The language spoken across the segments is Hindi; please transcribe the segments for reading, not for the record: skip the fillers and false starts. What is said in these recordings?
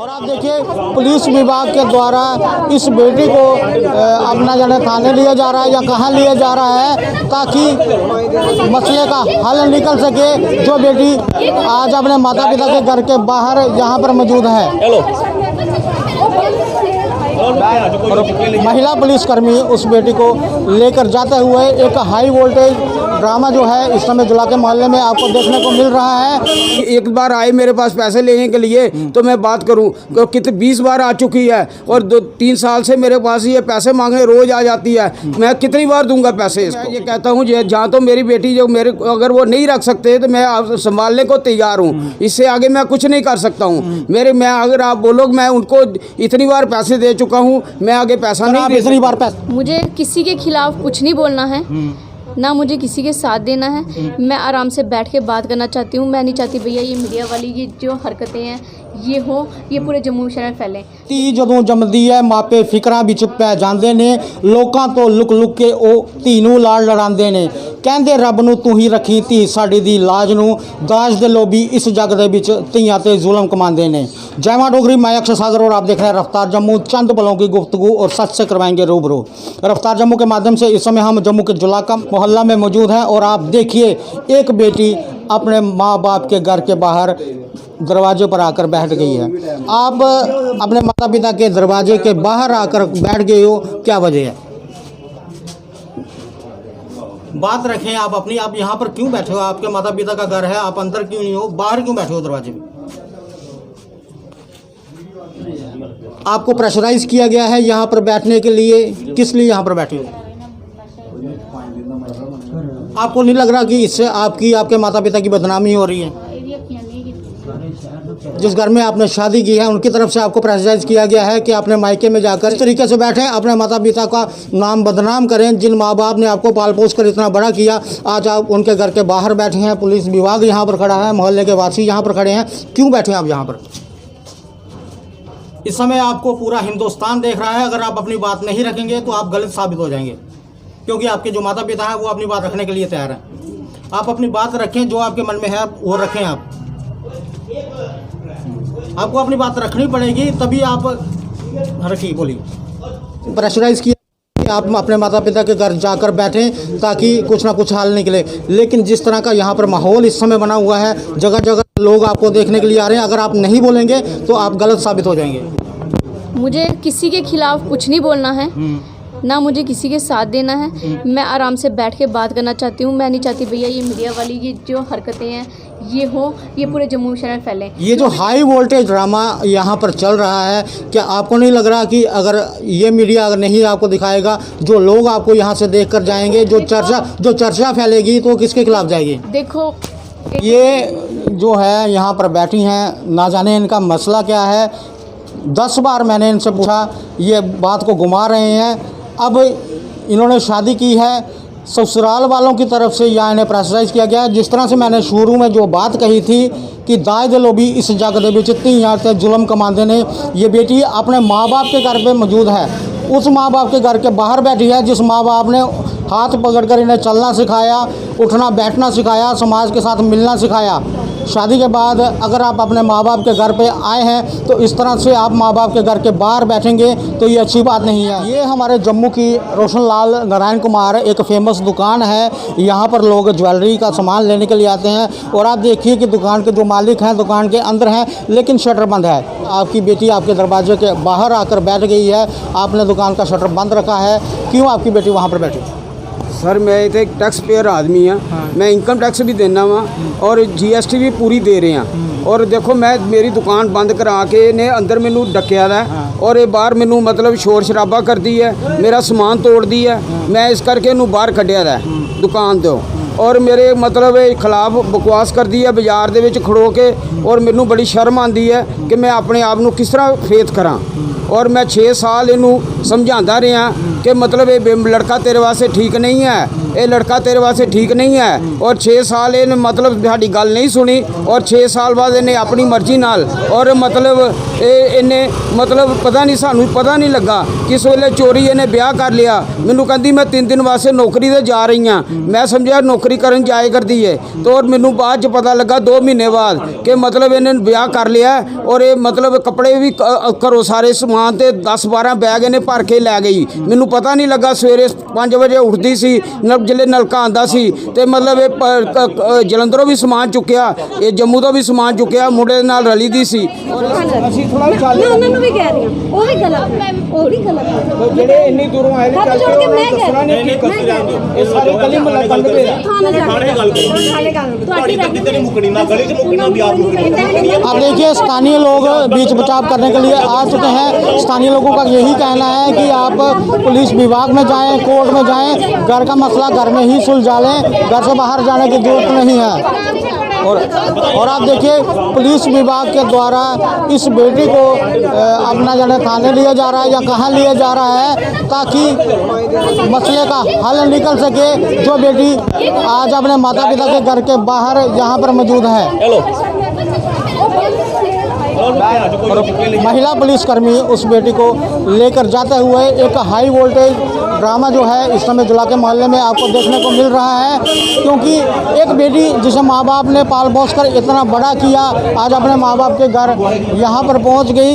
और आप देखिए पुलिस विभाग के द्वारा इस बेटी को अपना जाने थाने लिया जा रहा है या कहाँ लिया जा रहा है ताकि मसले का हल निकल सके। जो बेटी आज अपने माता पिता के घर के बाहर यहाँ पर मौजूद है। और महिला पुलिसकर्मी उस बेटी को लेकर जाते हुए एक हाई वोल्टेज ड्रामा जो है इस समय जुला के मोहल्ले में आपको देखने को मिल रहा है। एक बार आए मेरे पास पैसे लेने के लिए तो मैं बात करूं तो कितने 20 बार आ चुकी है और 2-3 साल से मेरे पास ये पैसे मांगे रोज आ जाती है। मैं कितनी बार दूंगा पैसे इसको। ये कहता हूं जहाँ तो मेरी बेटी जो मेरे अगर वो नहीं रख सकते तो मैं संभालने को तैयार हूँ। इससे आगे मैं कुछ नहीं कर सकता हूँ। मैं अगर आप बोलो मैं उनको इतनी बार पैसे दे चुका हूँ, मैं आगे पैसा नहीं दे इतनी बार पैसा। मुझे किसी के खिलाफ कुछ नहीं बोलना है, ना मुझे किसी के साथ देना है। मैं आराम से बैठ के बात करना चाहती हूँ। मैं नहीं चाहती भैया ये मीडिया वाली ये जो हरकतें हैं ये पूरे जम्मू शहर में फैलें। ती जदों जमदी है मापे फिकरां विच पै जांदे ने, लोकां तो लुक लुक के ओ धी नूं लाड़ लड़ांदे ने। कहंदे रब नूं तूं ही रखी धी साडी दी लाज नूं, दाज दे लोभी इस जग दे विच धीआं ते जुल्म कमांदे ने। जय मां डोगरी, मैं अक्षय सागर और आप देख रहे हैं रफ्तार जम्मू। चंद पलों की गुफ्तगू और सच से करवाएंगे रूबरू। रफ्तार जम्मू के माध्यम से इस समय हम जम्मू के जुलाका मोहल्ला में मौजूद हैं और आप देखिए एक बेटी अपने माँ बाप के घर के बाहर दरवाजे पर आकर बैठ गई है। आप अपने माता पिता के दरवाजे के बाहर आकर बैठ गए हो, क्या वजह है? बात रखें आप अपनी। आप यहाँ पर क्यों बैठे हो? आपके माता पिता का घर है, आप अंदर क्यों नहीं हो, बाहर क्यों बैठे हो दरवाजे पे? आपको प्रेशराइज किया गया है यहाँ पर बैठने के लिए, किस लिए यहाँ पर बैठे हो? आपको नहीं लग रहा कि इससे आपके माता पिता की बदनामी हो रही है? जिस घर में आपने शादी की है उनकी तरफ से आपको प्रेशराइज किया गया है कि अपने मायके में जाकर इस तरीके से बैठें, अपने माता पिता का नाम बदनाम करें। जिन माँ बाप ने आपको पाल पोस कर इतना बड़ा किया, आज आप उनके घर के बाहर बैठे हैं। पुलिस विभाग यहाँ पर खड़ा है, मोहल्ले के वासी यहाँ पर खड़े हैं। क्यों बैठे हैं आप यहाँ पर? इस समय आपको पूरा हिंदुस्तान देख रहा है। अगर आप अपनी बात नहीं रखेंगे तो आप गलत साबित हो जाएंगे, क्योंकि आपके जो माता पिता हैं वो अपनी बात रखने के लिए तैयार हैं। आप अपनी बात रखें, जो आपके मन में है वो रखें। आपको अपनी बात रखनी पड़ेगी, तभी आप रखिए। बोलिए। प्रेशराइज किया आप अपने माता पिता के घर जाकर बैठें ताकि कुछ ना कुछ हल निकले, लेकिन जिस तरह का यहाँ पर माहौल इस समय बना हुआ है, जगह जगह लोग आपको देखने के लिए आ रहे हैं। अगर आप नहीं बोलेंगे तो आप गलत साबित हो जाएंगे। मुझे किसी के खिलाफ कुछ नहीं बोलना है, ना मुझे किसी के साथ देना है। मैं आराम से बैठ के बात करना चाहती हूँ। मैं नहीं चाहती भैया ये मीडिया वाली ये जो हरकतें हैं ये पूरे जम्मू शहर में फैलें। ये जो हाई वोल्टेज ड्रामा यहाँ पर चल रहा है, क्या आपको नहीं लग रहा कि अगर ये मीडिया अगर नहीं आपको दिखाएगा, जो लोग आपको यहाँ से देख कर जाएंगे, जो चर्चा फैलेगी तो किसके खिलाफ जाएगी? देखो ये जो है यहाँ पर बैठी हैं, ना जाने इनका मसला क्या है। 10 बार मैंने इनसे पूछा, ये बात को घुमा रहे हैं। अब इन्होंने शादी की है, ससुराल वालों की तरफ से या इन्हें प्रेशराइज किया गया है। जिस तरह से मैंने शुरू में जो बात कही थी कि दाज दे लोभी इस जग दे विच धीआं ते जुल्म कमांदे ने, ये बेटी अपने माँ बाप के घर पे मौजूद है। उस माँ बाप के घर के बाहर बैठी है जिस माँ बाप ने हाथ पकड़कर इन्हें चलना सिखाया, उठना बैठना सिखाया, समाज के साथ मिलना सिखाया। शादी के बाद अगर आप अपने माँ बाप के घर पे आए हैं तो इस तरह से आप माँ बाप के घर के बाहर बैठेंगे तो ये अच्छी बात नहीं है। ये हमारे जम्मू की रोशनलाल नारायण कुमार एक फेमस दुकान है। यहाँ पर लोग ज्वेलरी का सामान लेने के लिए आते हैं और आप देखिए कि दुकान के जो मालिक हैं दुकान के अंदर हैं, लेकिन शटर बंद है। आपकी बेटी आपके दरवाजे के बाहर आकर बैठ गई है, आपने दुकान का शटर बंद रखा है। क्यों आपकी बेटी वहाँ पर बैठी? सर मैं तो एक टैक्स पेयर आदमी हाँ। मैं इनकम टैक्स भी देना वा और GST भी पूरी दे रहे हैं। और देखो मैं मेरी दुकान बंद करा के ने अंदर मैनू डकिया है और ये बाहर मैनू मतलब शोर शराबा कर दी है, मेरा समान तोड़ दी है। मैं इस करके इनू बाहर कढ़िया है दुकान तो, और मेरे मतलब खिलाफ बकवास कर दी है बाजार दे विच खड़ो के। और मैनू बड़ी शर्म आती है कि मैं अपने आप नू किस तरह फेथ करा। और मैं 6 साल इनू समझाता रहा कि मतलब ये लड़का तेरे वास्ते ठीक नहीं है, ये लड़का तेरे वास्ते ठीक नहीं है। और 6 साल इन्हें मतलब साड़ी गल नहीं सुनी और 6 साल बाद इन्हें अपनी मर्जी नाल और मतलब इन्हें मतलब पता नहीं सानू पता नहीं लगा किस वेले चोरी इन्हें ब्याह कर लिया। मैनू कहती मैं 3 दिन वास्ते नौकरी ते जा रही हाँ, मैं समझा नौकरी करन जाए करती है। तो और मैनू बाद च पता लगा 2 महीने बाद कि मतलब इन्हें ब्याह कर लिया और ये मतलब कपड़े भी घरों सारे समान ते 10-12 बैग इन्हें भर के लै गई। मैनू पता नहीं लगा सवेरे 5 वजे उठती सी जिले नलका आंदा सी ते मतलब ये जलंधरों भी समान चुक्या, ये जम्मू तो भी समान चुक्या, मुंडे नाल रली दी सी। ਅਸੀਂ ਥੋੜਾ ਚੱਲ ਮੈਂ ਉਹਨਾਂ ਨੂੰ ਵੀ ਕਹਿ ਰਹੀ ਹਾਂ ਉਹ ਵੀ ਗਲਤ ਹੈ, ਉਹ ਵੀ ਗਲਤ ਹੈ। ਜਿਹੜੇ ਇੰਨੀ ਦੂਰੋਂ ਆਏ ਨੇ ਹੱਥ ਚੱਲ ਜੋੜ ਕੇ ਮੈਂ ਕਹਿ ਦੱਸਣਾ ਨਹੀਂ ਕੀ ਮੈਂ ਕਹਿ ਰਹੀ ਹਾਂ। ਇਹ ਸਾਰੇ ਗਲੀ ਮੁਹੱਲਾ ਕੰਡ ਪਏ ਆ। ਥਾਣੇ ਜਾ ਕੇ ਗੱਲ ਕਰੋ। ਥਾਣੇ ਗੱਲ ਤੁਹਾਡੀ ਗੱਡੀ ਤੇ ਨਹੀਂ ਮੁੱਕਣੀ, ਨਾ ਗਲੀ 'ਚ ਮੁੱਕਣੀ ਨਾ ਬਾਜ਼ਾਰ ਮੁੱਕਣੀ। अब देखिए स्थानीय लोग बीच बचाव करने के लिए आ चुके हैं। स्थानीय लोगों का यही कहना है कि आप पुलिस विभाग में जाएं, कोर्ट में जाएं, घर का मसला घर में ही सुलझा लें, घर से बाहर जाने की जरूरत नहीं है। और आप देखिए पुलिस विभाग के द्वारा इस बेटी को अपना जाने थाने लिया जा रहा है या कहाँ लिया जा रहा है ताकि मसले का हल निकल सके। जो बेटी आज अपने माता पिता के घर के बाहर यहाँ पर मौजूद है। और महिला पुलिसकर्मी उस बेटी को लेकर जाते हुए एक हाई वोल्टेज ड्रामा जो है इस समय जुला के मोहल्ले में आपको देखने को मिल रहा है, क्योंकि एक बेटी जिसे माँ बाप ने पाल पोस कर इतना बड़ा किया आज अपने माँ बाप के घर यहाँ पर पहुँच गई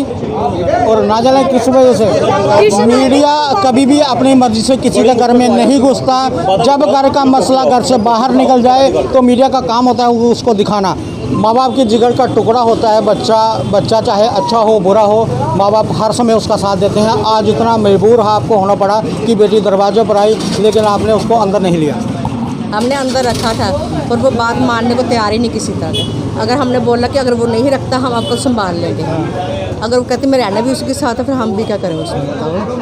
और ना जाने किस वजह से। मीडिया कभी भी अपनी मर्जी से किसी के घर में नहीं घुसता। जब घर का मसला घर से बाहर निकल जाए तो मीडिया का काम होता है वो उसको दिखाना। माँ बाप के जिगर का टुकड़ा होता है बच्चा चाहे अच्छा हो बुरा हो, माँ बाप हर समय उसका साथ देते हैं। आज इतना मजबूर आपको होना पड़ा कि बेटी दरवाजे पर आई लेकिन आपने उसको अंदर नहीं लिया। हमने अंदर रखा था और वो बात मानने को तैयार ही नहीं किसी तरह। अगर हमने बोला कि अगर वो नहीं रखता हम आपको संभाल लेंगे, अगर वो कहते मैं रहना भी उसके साथ है फिर हम भी क्या करें उसमें, बताओ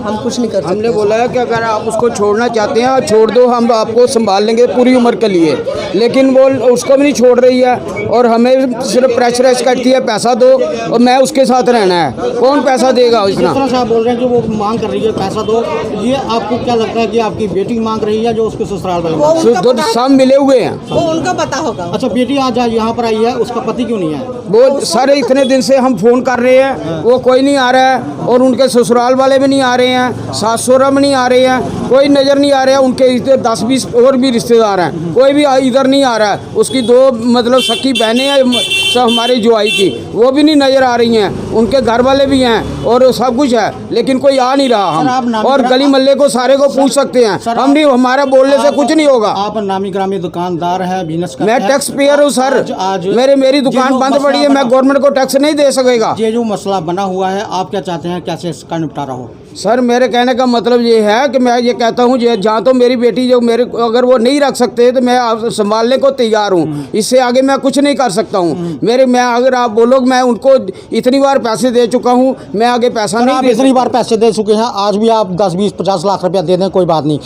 हम कुछ नहीं कर सकते। हमने बोला है कि अगर आप उसको छोड़ना चाहते हैं छोड़ दो, हम आपको संभाल लेंगे पूरी उम्र के लिए। लेकिन वो उसको भी नहीं छोड़ रही है और हमें सिर्फ प्रेशराइज करती है पैसा दो और मैं उसके साथ रहना है। कौन पैसा देगा इतना? साहब बोल रहे हैं कि वो मांग कर रही है पैसा दो, ये आपको क्या लगता है कि आपकी बेटी मांग रही है जो उसके ससुराल वाले? सब मिले हुए हैं। वो उनका पता होगा। अच्छा बेटी आज यहाँ पर आई है, उसका पति क्यों नहीं है? वो सारे इतने दिन से हम फ़ोन कर रहे हैं, वो कोई नहीं आ रहा है और उनके ससुराल वाले भी नहीं आ रहे हैं, सास ससुरा भी नहीं आ रहे हैं, कोई नज़र नहीं आ रहा है। उनके इधर 10-20 और भी रिश्तेदार हैं, कोई भी इधर नहीं आ रहा है। उसकी 2 मतलब सखी बहनें हैं सब हमारी जुआई की, वो भी नहीं नज़र आ रही हैं। उनके घर वाले भी हैं और सब कुछ है लेकिन कोई आ नहीं रहा। हम और गली मोहल्ले को सारे को पूछ सकते हैं, हम नहीं, हमारा बोलने से कुछ नहीं होगा। आप नामी ग्रामी दुकानदार हैं, बिजनेस मैं टैक्स पेयर हूँ सर। आज मेरी दुकान बंद पड़ी है, मैं गवर्नमेंट को टैक्स नहीं दे सकेगा। ये जो मसला बना हुआ है आप क्या चाहते हैं कैसे इसका निपटारा हो? सर मेरे कहने का मतलब ये है कि मैं ये कहता हूँ जहाँ तो मेरी बेटी जो मेरे अगर वो नहीं रख सकते तो मैं संभालने को तैयार हूँ। इससे आगे मैं कुछ नहीं कर सकता हूँ। मैं अगर आप बोलो मैं उनको इतनी बार पैसे दे चुका हूँ, मैं आगे पैसा नहीं दे। इतनी बार पैसे दे चुके हैं, आज भी आप 10-20-50 लाख रुपया दे दें कोई बात नहीं,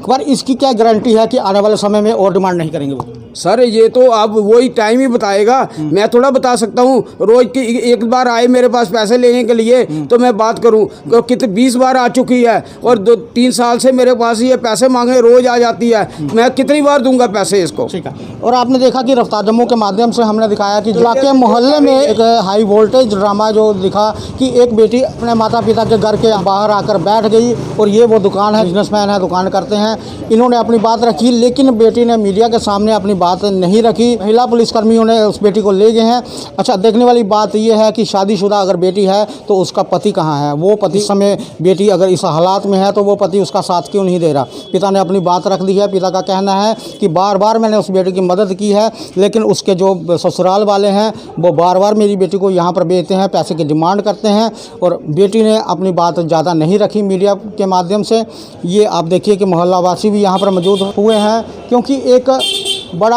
पर इसकी क्या गारंटी है कि आने वाले समय में और डिमांड नहीं करेंगे वो? सर ये तो अब वही टाइम ही बताएगा, मैं थोड़ा बता सकता हूँ। रोज की एक बार आए मेरे पास पैसे लेने के लिए तो मैं बात करूँ, कितने 20 बार आ चुकी है और 2-3 साल से मेरे पास ये पैसे मांगे रोज आ जाती है, मैं कितनी बार दूंगा पैसे इसको? ठीक है। और आपने देखा कि रफ्तार जम्मू के माध्यम से हमने दिखाया कि जिला के मोहल्ले में एक हाई वोल्टेज ड्रामा जो दिखा कि एक बेटी अपने माता पिता के घर के बाहर आकर बैठ गई और ये वो दुकान है, बिजनेसमैन है, दुकान करते हैं, इन्होंने अपनी बात रखी लेकिन बेटी ने मीडिया के सामने अपनी बात नहीं रखी। महिला पुलिसकर्मियों ने उस बेटी को ले गए हैं। अच्छा देखने वाली बात यह है कि शादीशुदा अगर बेटी है तो उसका पति कहाँ है? वो पति समय बेटी अगर इस हालात में है तो वो पति उसका साथ क्यों नहीं दे रहा? पिता ने अपनी बात रख दी है। पिता का कहना है कि बार बार मैंने उस बेटी की मदद की है लेकिन उसके जो ससुराल वाले हैं वो बार बार मेरी बेटी को यहाँ पर भेजते हैं, पैसे की डिमांड करते हैं और बेटी ने अपनी बात ज़्यादा नहीं रखी मीडिया के माध्यम से। ये आप देखिए कि मोहल्लावासी भी यहाँ पर मौजूद हुए हैं क्योंकि एक बड़ा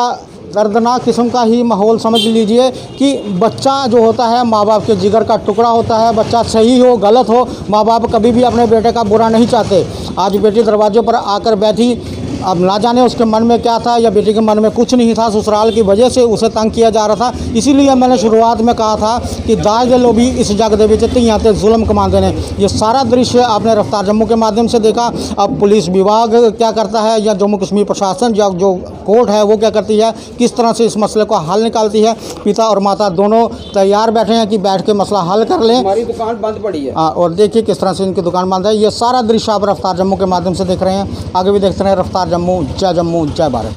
दर्दनाक किस्म का ही माहौल समझ लीजिए कि बच्चा जो होता है माँ बाप के जिगर का टुकड़ा होता है। बच्चा सही हो गलत हो, माँ बाप कभी भी अपने बेटे का बुरा नहीं चाहते। आज बेटी दरवाजे पर आकर बैठी अब ना जाने उसके मन में क्या था या बेटी के मन में कुछ नहीं था, ससुराल की वजह से उसे तंग किया जा रहा था। इसीलिए मैंने शुरुआत में कहा था कि दाज दे लो भी इस जग दे विच धीआं ते जुल्म कमांदे ने। ये सारा दृश्य आपने रफ्तार जम्मू के माध्यम से देखा। अब पुलिस विभाग क्या करता है या जम्मू कश्मीर प्रशासन या जो कोर्ट है वो क्या करती है, किस तरह से इस मसले को हल निकालती है। पिता और माता दोनों तैयार बैठे हैं कि बैठ के मसला हल कर लें। हमारी दुकान बंद पड़ी है। और देखिए किस तरह से इनकी दुकान बंद है। ये सारा दृश्य आप रफ्तार जम्मू के माध्यम से देख रहे हैं। आगे भी देखते रहे रफ्तार जम्मू। जय भारत।